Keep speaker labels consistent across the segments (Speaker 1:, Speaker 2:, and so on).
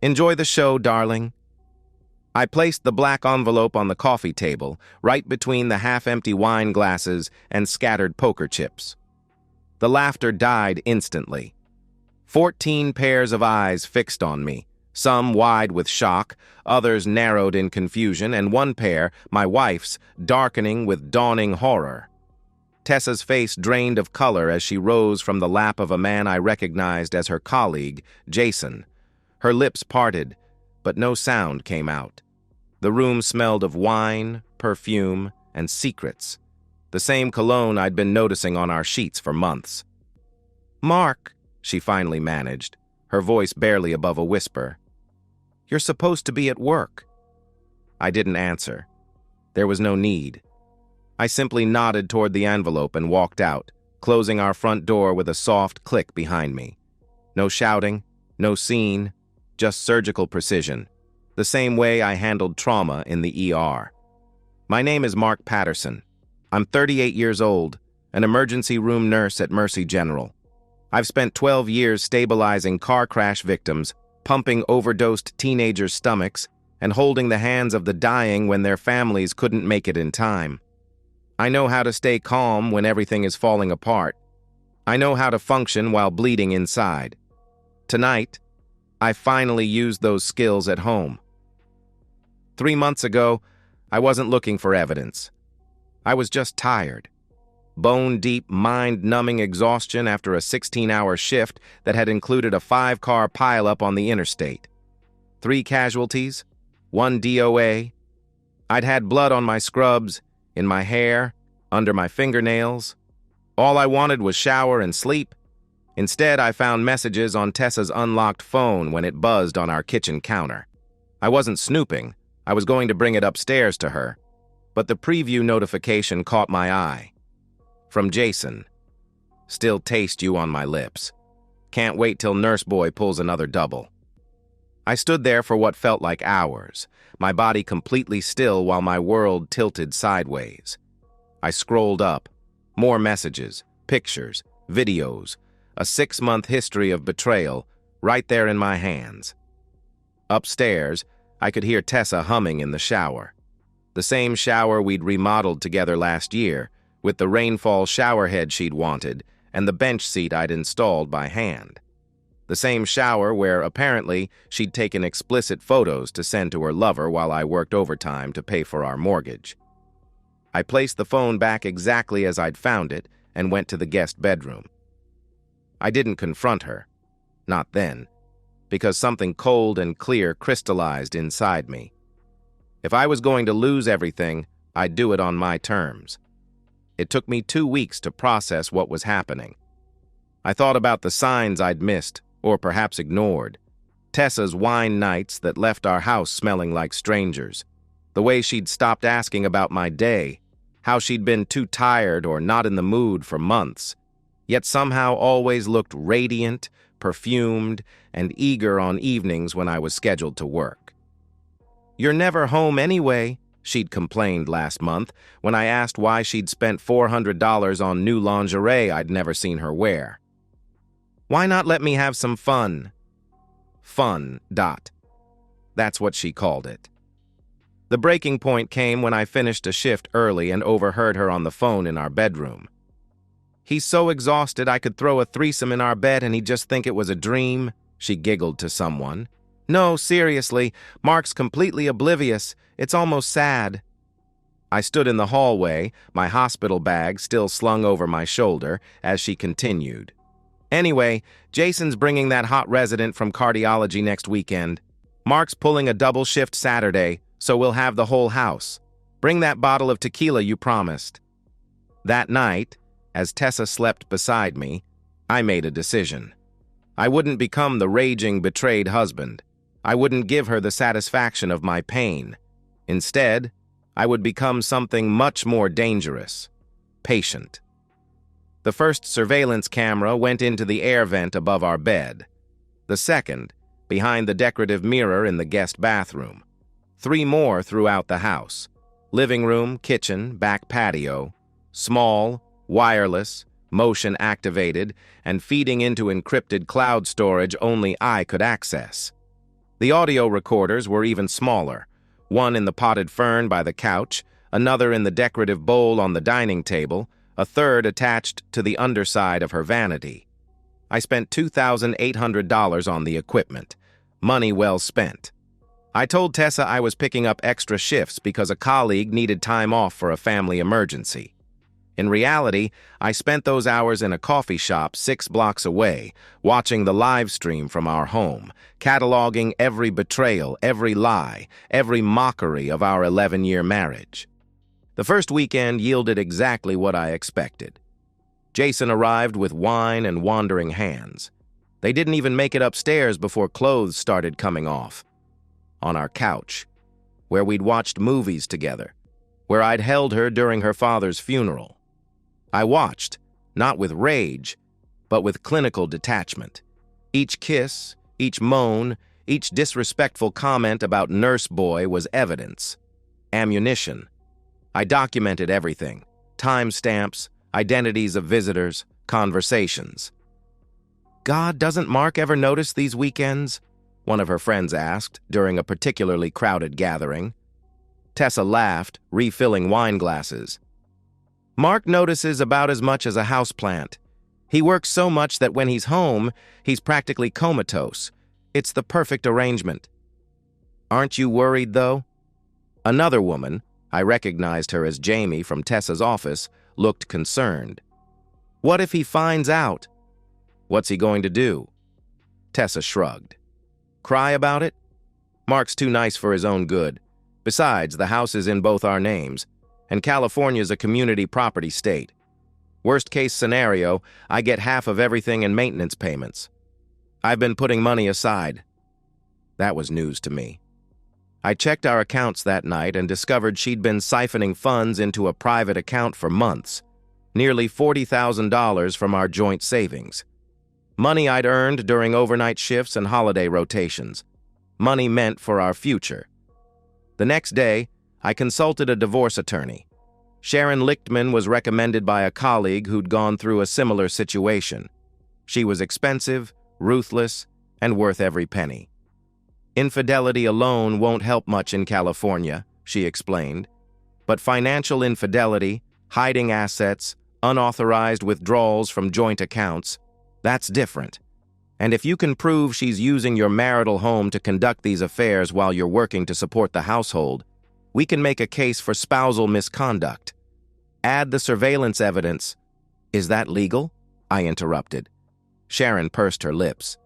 Speaker 1: Enjoy the show, darling. I placed the black envelope on the coffee table, right between the half-empty wine glasses and scattered poker chips. The laughter died instantly. 14 pairs of eyes fixed on me, some wide with shock, others narrowed in confusion, and one pair, my wife's, darkening with dawning horror. Tessa's face drained of color as she rose from the lap of a man I recognized as her colleague, Jason. Her lips parted, but no sound came out. The room smelled of wine, perfume, and secrets, the same cologne I'd been noticing on our sheets for months. "Mark," she finally managed, her voice barely above a whisper. "You're supposed to be at work." I didn't answer. There was no need. I simply nodded toward the envelope and walked out, closing our front door with a soft click behind me. No shouting, no scene, just surgical precision, the same way I handled trauma in the ER. My name is Mark Patterson. I'm 38 years old, an emergency room nurse at Mercy General. I've spent 12 years stabilizing car crash victims, pumping overdosed teenagers' stomachs, and holding the hands of the dying when their families couldn't make it in time. I know how to stay calm when everything is falling apart. I know how to function while bleeding inside. Tonight, I finally used those skills at home. 3 months ago, I wasn't looking for evidence. I was just tired. Bone-deep, mind-numbing exhaustion after a 16-hour shift that had included a 5-car pileup on the interstate. 3 casualties, 1 DOA. I'd had blood on my scrubs, in my hair, under my fingernails. All I wanted was shower and sleep. Instead, I found messages on Tessa's unlocked phone when it buzzed on our kitchen counter. I wasn't snooping. I was going to bring it upstairs to her. But the preview notification caught my eye. From Jason. "Still taste you on my lips. Can't wait till Nurse Boy pulls another double." I stood there for what felt like hours, my body completely still while my world tilted sideways. I scrolled up. More messages, pictures, videos, a 6-month history of betrayal, right there in my hands. Upstairs, I could hear Tessa humming in the shower. The same shower we'd remodeled together last year, with the rainfall showerhead she'd wanted and the bench seat I'd installed by hand. The same shower where, apparently, she'd taken explicit photos to send to her lover while I worked overtime to pay for our mortgage. I placed the phone back exactly as I'd found it and went to the guest bedroom. I didn't confront her. Not then, because something cold and clear crystallized inside me. If I was going to lose everything, I'd do it on my terms. It took me 2 weeks to process what was happening. I thought about the signs I'd missed, or perhaps ignored. Tessa's wine nights that left our house smelling like strangers. The way she'd stopped asking about my day. How she'd been too tired or not in the mood for months, yet somehow always looked radiant, perfumed, and eager on evenings when I was scheduled to work. "You're never home anyway," she'd complained last month when I asked why she'd spent $400 on new lingerie I'd never seen her wear. "Why not let me have some fun?" Fun, dot. That's what she called it. The breaking point came when I finished a shift early and overheard her on the phone in our bedroom. "He's so exhausted I could throw a threesome in our bed and he'd just think it was a dream," she giggled to someone. "No, seriously, Mark's completely oblivious. It's almost sad." I stood in the hallway, my hospital bag still slung over my shoulder, as she continued. "Anyway, Jason's bringing that hot resident from cardiology next weekend. Mark's pulling a double shift Saturday, so we'll have the whole house. Bring that bottle of tequila you promised." That night, as Tessa slept beside me, I made a decision. I wouldn't become the raging, betrayed husband. I wouldn't give her the satisfaction of my pain. Instead, I would become something much more dangerous. Patient. The first surveillance camera went into the air vent above our bed. The second, behind the decorative mirror in the guest bathroom. 3 more throughout the house. Living room, kitchen, back patio. Small, wireless, motion-activated, and feeding into encrypted cloud storage only I could access. The audio recorders were even smaller, one in the potted fern by the couch, another in the decorative bowl on the dining table, a third attached to the underside of her vanity. I spent $2,800 on the equipment. Money well spent. I told Tessa I was picking up extra shifts because a colleague needed time off for a family emergency. In reality, I spent those hours in a coffee shop 6 blocks away, watching the live stream from our home, cataloging every betrayal, every lie, every mockery of our 11-year marriage. The first weekend yielded exactly what I expected. Jason arrived with wine and wandering hands. They didn't even make it upstairs before clothes started coming off. On our couch, where we'd watched movies together, where I'd held her during her father's funeral. I watched, not with rage, but with clinical detachment. Each kiss, each moan, each disrespectful comment about nurse boy was evidence, ammunition. I documented everything, timestamps, identities of visitors, conversations. "God, doesn't Mark ever notice these weekends?" one of her friends asked during a particularly crowded gathering. Tessa laughed, refilling wine glasses. "Mark notices about as much as a houseplant. He works so much that when he's home, he's practically comatose. It's the perfect arrangement." "Aren't you worried, though?" Another woman, I recognized her as Jamie from Tessa's office, looked concerned. "What if he finds out?" "What's he going to do?" Tessa shrugged. "Cry about it? Mark's too nice for his own good. Besides, the house is in both our names, and California's a community property state. Worst case scenario, I get half of everything in maintenance payments. I've been putting money aside." That was news to me. I checked our accounts that night and discovered she'd been siphoning funds into a private account for months, nearly $40,000 from our joint savings. Money I'd earned during overnight shifts and holiday rotations. Money meant for our future. The next day, I consulted a divorce attorney. Sharon Lichtman was recommended by a colleague who'd gone through a similar situation. She was expensive, ruthless, and worth every penny. "Infidelity alone won't help much in California," she explained. "But financial infidelity, hiding assets, unauthorized withdrawals from joint accounts, that's different. And if you can prove she's using your marital home to conduct these affairs while you're working to support the household, we can make a case for spousal misconduct. Add the surveillance evidence." "Is that legal?" I interrupted. Sharon pursed her lips.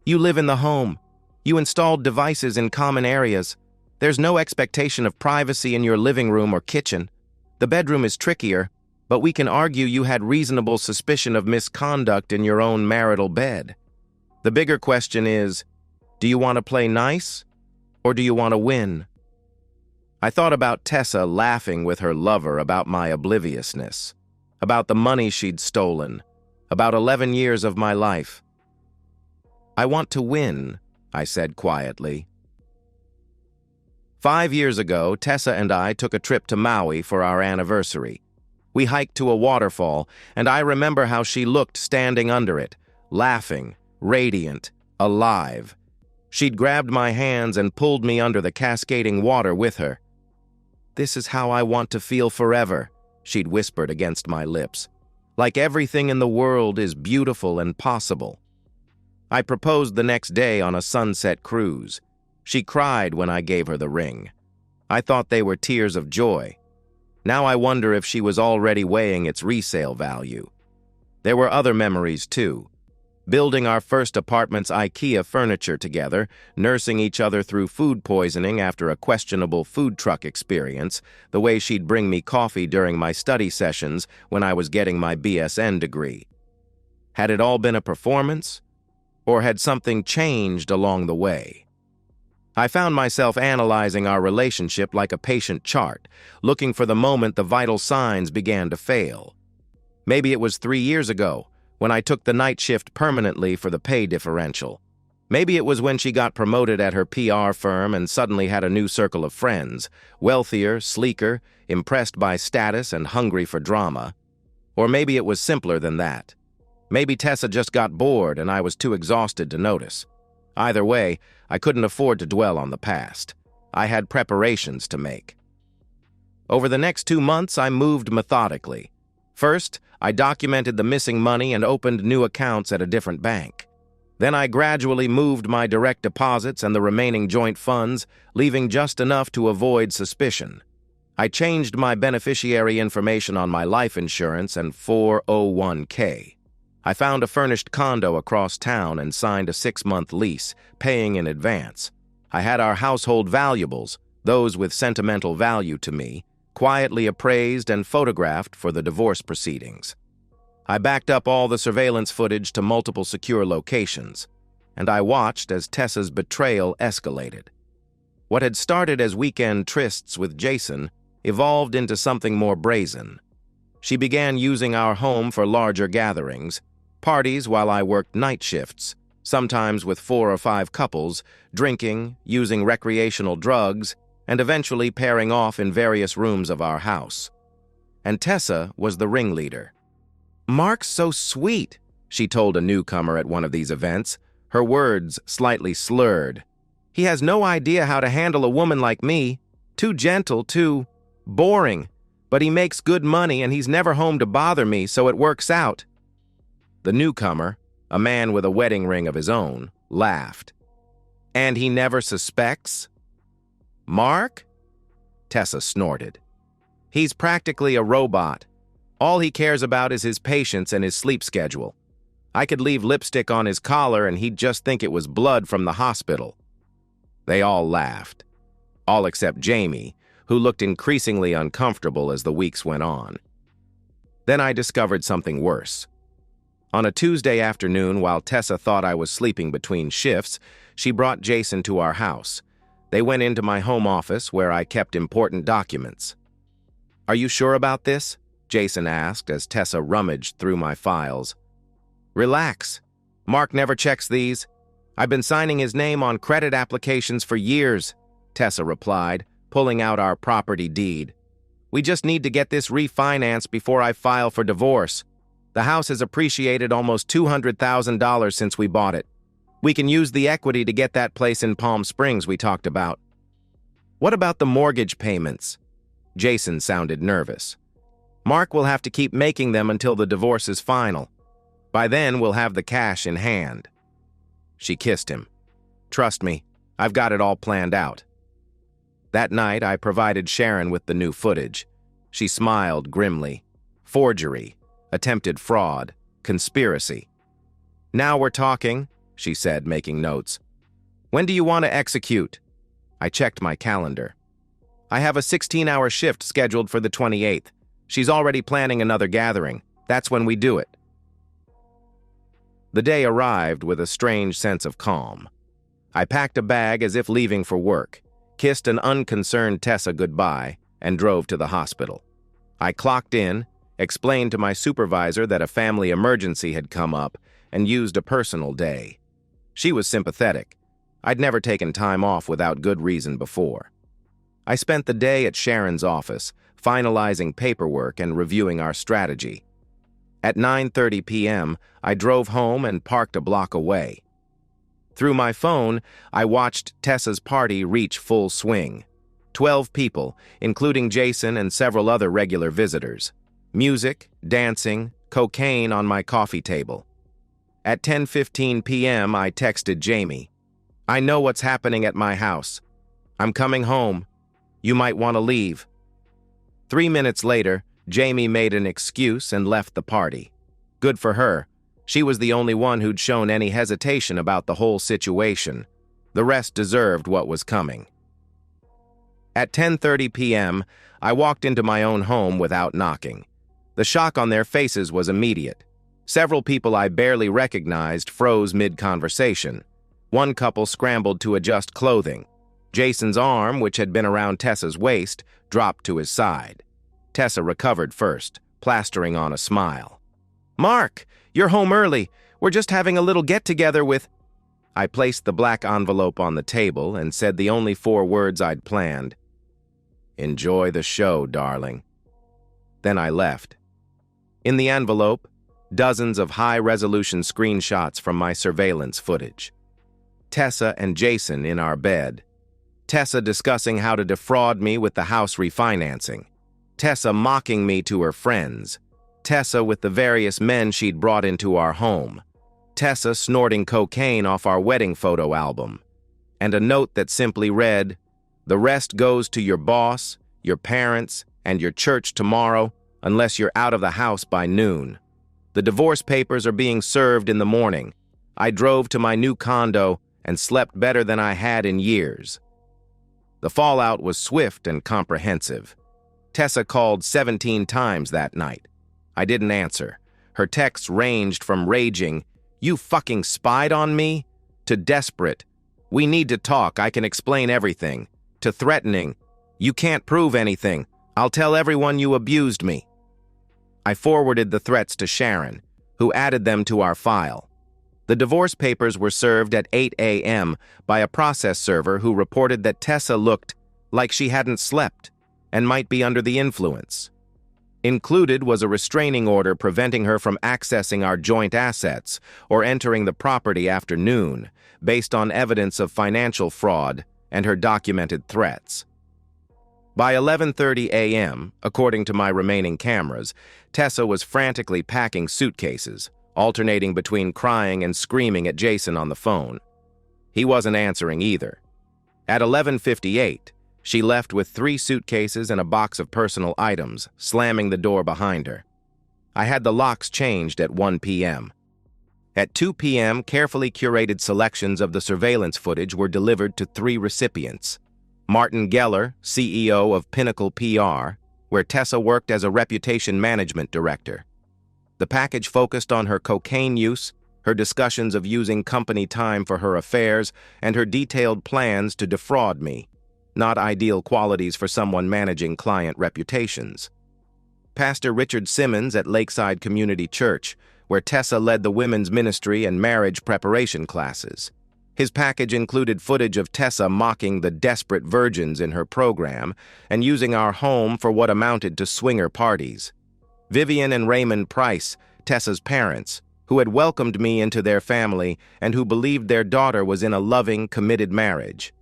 Speaker 1: "You live in the home. You installed devices in common areas. There's no expectation of privacy in your living room or kitchen. The bedroom is trickier, but we can argue you had reasonable suspicion of misconduct in your own marital bed. The bigger question is, do you want to play nice, or do you want to win?" I thought about Tessa laughing with her lover about my obliviousness, about the money she'd stolen, about 11 years of my life. "I want to win," I said quietly. 5 years ago, Tessa and I took a trip to Maui for our anniversary. We hiked to a waterfall, and I remember how she looked standing under it, laughing, radiant, alive. She'd grabbed my hands and pulled me under the cascading water with her. "This is how I want to feel forever," she'd whispered against my lips. "Like everything in the world is beautiful and possible." I proposed the next day on a sunset cruise. She cried when I gave her the ring. I thought they were tears of joy. Now I wonder if she was already weighing its resale value. There were other memories, too. Building our first apartment's IKEA furniture together, nursing each other through food poisoning after a questionable food truck experience, the way she'd bring me coffee during my study sessions when I was getting my BSN degree. Had it all been a performance? Or had something changed along the way? I found myself analyzing our relationship like a patient chart, looking for the moment the vital signs began to fail. Maybe it was 3 years ago, when I took the night shift permanently for the pay differential. Maybe it was when she got promoted at her PR firm and suddenly had a new circle of friends, wealthier, sleeker, impressed by status and hungry for drama. Or maybe it was simpler than that. Maybe Tessa just got bored and I was too exhausted to notice. Either way, I couldn't afford to dwell on the past. I had preparations to make. Over the next 2 months, I moved methodically. First, I documented the missing money and opened new accounts at a different bank. Then I gradually moved my direct deposits and the remaining joint funds, leaving just enough to avoid suspicion. I changed my beneficiary information on my life insurance and 401k. I found a furnished condo across town and signed a 6-month lease, paying in advance. I had our household valuables, those with sentimental value to me, quietly appraised and photographed for the divorce proceedings. I backed up all the surveillance footage to multiple secure locations, and I watched as Tessa's betrayal escalated. What had started as weekend trysts with Jason evolved into something more brazen. She began using our home for larger gatherings, parties while I worked night shifts, sometimes with 4 or 5 couples, drinking, using recreational drugs, and eventually pairing off in various rooms of our house. And Tessa was the ringleader. "Mark's so sweet," she told a newcomer at one of these events, her words slightly slurred. "He has no idea how to handle a woman like me. Too gentle, too boring. But he makes good money and he's never home to bother me, so it works out." The newcomer, a man with a wedding ring of his own, laughed. "And he never suspects?" "Mark?" Tessa snorted. "He's practically a robot. All he cares about is his patients and his sleep schedule. I could leave lipstick on his collar and he'd just think it was blood from the hospital." They all laughed, all except Jamie, who looked increasingly uncomfortable as the weeks went on. Then I discovered something worse. On a Tuesday afternoon, while Tessa thought I was sleeping between shifts, she brought Jason to our house. They went into my home office where I kept important documents. "Are you sure about this?" Jason asked as Tessa rummaged through my files. "Relax. Mark never checks these. I've been signing his name on credit applications for years," Tessa replied, pulling out our property deed. "We just need to get this refinanced before I file for divorce. The house has appreciated almost $200,000 since we bought it. We can use the equity to get that place in Palm Springs we talked about." "What about the mortgage payments?" Jason sounded nervous. "Mark will have to keep making them until the divorce is final. By then, we'll have the cash in hand." She kissed him. "Trust me, I've got it all planned out." That night, I provided Sharon with the new footage. She smiled grimly. Forgery, attempted fraud, conspiracy. "Now we're talking," she said, making notes. "When do you want to execute?" I checked my calendar. "I have a 16-hour shift scheduled for the 28th. She's already planning another gathering. That's when we do it." The day arrived with a strange sense of calm. I packed a bag as if leaving for work, kissed an unconcerned Tessa goodbye, and drove to the hospital. I clocked in, explained to my supervisor that a family emergency had come up, and used a personal day. She was sympathetic. I'd never taken time off without good reason before. I spent the day at Sharon's office, finalizing paperwork and reviewing our strategy. At 9:30 p.m., I drove home and parked a block away. Through my phone, I watched Tessa's party reach full swing. 12 people, including Jason and several other regular visitors. Music, dancing, cocaine on my coffee table. At 10:15 p.m., I texted Jamie. "I know what's happening at my house. I'm coming home. You might want to leave." 3 minutes later, Jamie made an excuse and left the party. Good for her. She was the only one who'd shown any hesitation about the whole situation. The rest deserved what was coming. At 10:30 p.m., I walked into my own home without knocking. The shock on their faces was immediate. Several people I barely recognized froze mid-conversation. One couple scrambled to adjust clothing. Jason's arm, which had been around Tessa's waist, dropped to his side. Tessa recovered first, plastering on a smile. "Mark, you're home early. We're just having a little get-together with—" I placed the black envelope on the table and said the only 4 words I'd planned. "Enjoy the show, darling." Then I left. In the envelope, dozens of high-resolution screenshots from my surveillance footage. Tessa and Jason in our bed. Tessa discussing how to defraud me with the house refinancing. Tessa mocking me to her friends. Tessa with the various men she'd brought into our home. Tessa snorting cocaine off our wedding photo album. And a note that simply read, "The rest goes to your boss, your parents, and your church tomorrow, unless you're out of the house by noon. The divorce papers are being served in the morning. I drove to my new condo and slept better than I had in years." The fallout was swift and comprehensive. Tessa called 17 times that night. I didn't answer. Her texts ranged from raging, "You fucking spied on me?" to desperate, "We need to talk, I can explain everything," to threatening, "You can't prove anything, I'll tell everyone you abused me." I forwarded the threats to Sharon, who added them to our file. The divorce papers were served at 8 a.m. by a process server who reported that Tessa looked like she hadn't slept and might be under the influence. Included was a restraining order preventing her from accessing our joint assets or entering the property after noon, based on evidence of financial fraud and her documented threats. By 11:30 a.m., according to my remaining cameras, Tessa was frantically packing suitcases, alternating between crying and screaming at Jason on the phone. He wasn't answering either. At 11:58, she left with 3 suitcases and a box of personal items, slamming the door behind her. I had the locks changed at 1 p.m. At 2 p.m., carefully curated selections of the surveillance footage were delivered to 3 recipients. Martin Geller, CEO of Pinnacle PR, where Tessa worked as a reputation management director. The package focused on her cocaine use, her discussions of using company time for her affairs, and her detailed plans to defraud me. Not ideal qualities for someone managing client reputations. Pastor Richard Simmons at Lakeside Community Church, where Tessa led the women's ministry and marriage preparation classes. His package included footage of Tessa mocking the desperate virgins in her program and using our home for what amounted to swinger parties. Vivian and Raymond Price, Tessa's parents, who had welcomed me into their family and who believed their daughter was in a loving, committed marriage.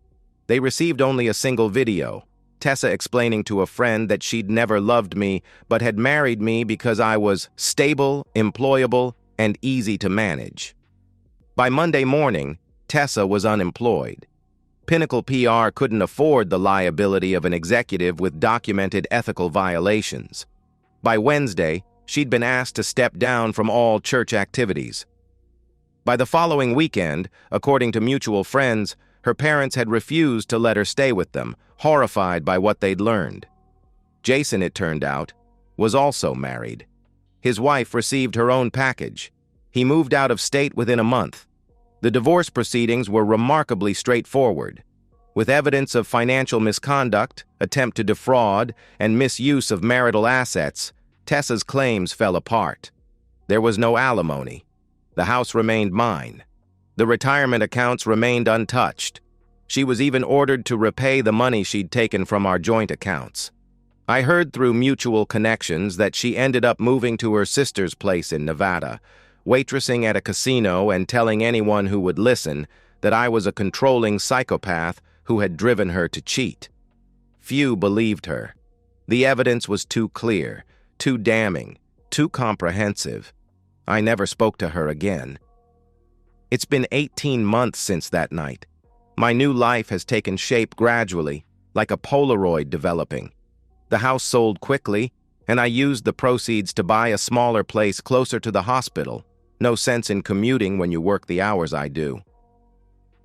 Speaker 1: They received only a single video, Tessa explaining to a friend that she'd never loved me but had married me because I was stable, employable, and easy to manage. By Monday morning, Tessa was unemployed. Pinnacle PR couldn't afford the liability of an executive with documented ethical violations. By Wednesday, she'd been asked to step down from all church activities. By the following weekend, according to mutual friends, her parents had refused to let her stay with them, horrified by what they'd learned. Jason, it turned out, was also married. His wife received her own package. He moved out of state within a month. The divorce proceedings were remarkably straightforward. With evidence of financial misconduct, attempt to defraud, and misuse of marital assets, Tessa's claims fell apart. There was no alimony. The house remained mine. The retirement accounts remained untouched. She was even ordered to repay the money she'd taken from our joint accounts. I heard through mutual connections that she ended up moving to her sister's place in Nevada, waitressing at a casino and telling anyone who would listen that I was a controlling psychopath who had driven her to cheat. Few believed her. The evidence was too clear, too damning, too comprehensive. I never spoke to her again. It's been 18 months since that night. My new life has taken shape gradually, like a Polaroid developing. The house sold quickly, and I used the proceeds to buy a smaller place closer to the hospital. No sense in commuting when you work the hours I do.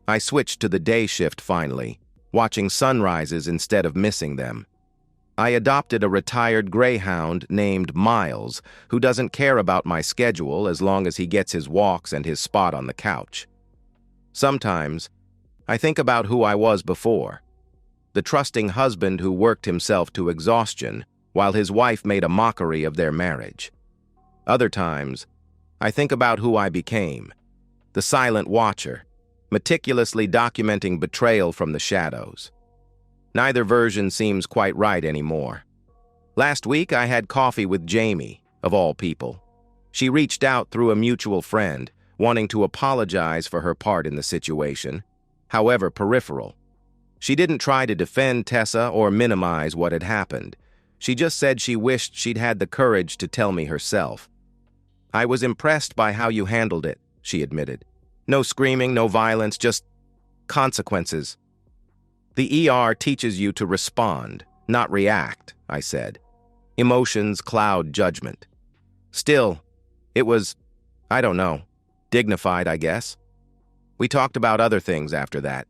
Speaker 1: I switched to the day shift finally, watching sunrises instead of missing them. I adopted a retired greyhound named Miles, who doesn't care about my schedule as long as he gets his walks and his spot on the couch. Sometimes, I think about who I was before. The trusting husband who worked himself to exhaustion while his wife made a mockery of their marriage. Other times, I think about who I became. The silent watcher, meticulously documenting betrayal from the shadows. Neither version seems quite right anymore. Last week, I had coffee with Jamie, of all people. She reached out through a mutual friend, wanting to apologize for her part in the situation, however peripheral. She didn't try to defend Tessa or minimize what had happened. She just said she wished she'd had the courage to tell me herself. "I was impressed by how you handled it," she admitted. "No screaming, no violence, just consequences." "The ER teaches you to respond, not react," I said. "Emotions cloud judgment." Still, it was, I don't know, dignified, I guess. We talked about other things after that.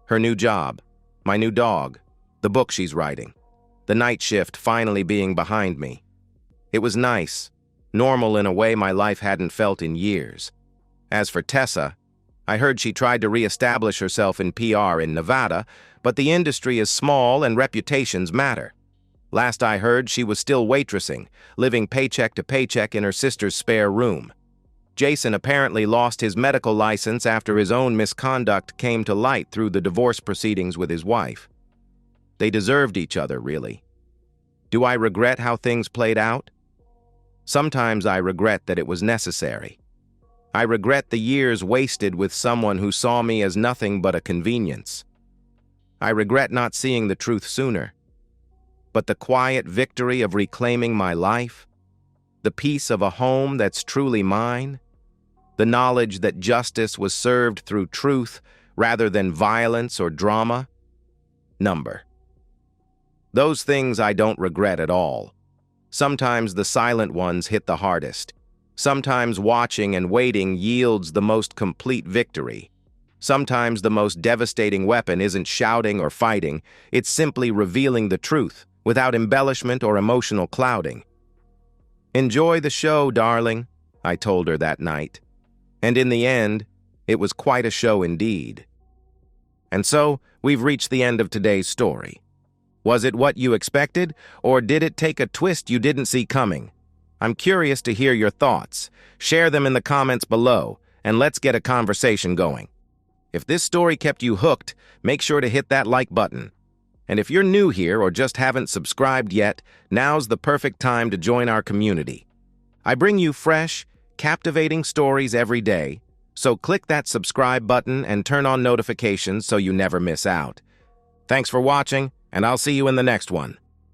Speaker 1: Her new job, my new dog, the book she's writing, the night shift finally being behind me. It was nice, normal in a way my life hadn't felt in years. As for Tessa, I heard she tried to reestablish herself in PR in Nevada, but the industry is small and reputations matter. Last I heard, she was still waitressing, living paycheck to paycheck in her sister's spare room. Jason apparently lost his medical license after his own misconduct came to light through the divorce proceedings with his wife. They deserved each other, really. Do I regret how things played out? Sometimes I regret that it was necessary. I regret the years wasted with someone who saw me as nothing but a convenience. I regret not seeing the truth sooner. But the quiet victory of reclaiming my life, the peace of a home that's truly mine, the knowledge that justice was served through truth rather than violence or drama, number. Those things I don't regret at all. Sometimes the silent ones hit the hardest. Sometimes watching and waiting yields the most complete victory. Sometimes the most devastating weapon isn't shouting or fighting, it's simply revealing the truth, without embellishment or emotional clouding. "Enjoy the show, darling," I told her that night. And in the end, it was quite a show indeed. And so, we've reached the end of today's story. Was it what you expected, or did it take a twist you didn't see coming? I'm curious to hear your thoughts. Share them in the comments below, and let's get a conversation going. If this story kept you hooked, make sure to hit that like button. And if you're new here or just haven't subscribed yet, now's the perfect time to join our community. I bring you fresh, captivating stories every day, so click that subscribe button and turn on notifications so you never miss out. Thanks for watching, and I'll see you in the next one.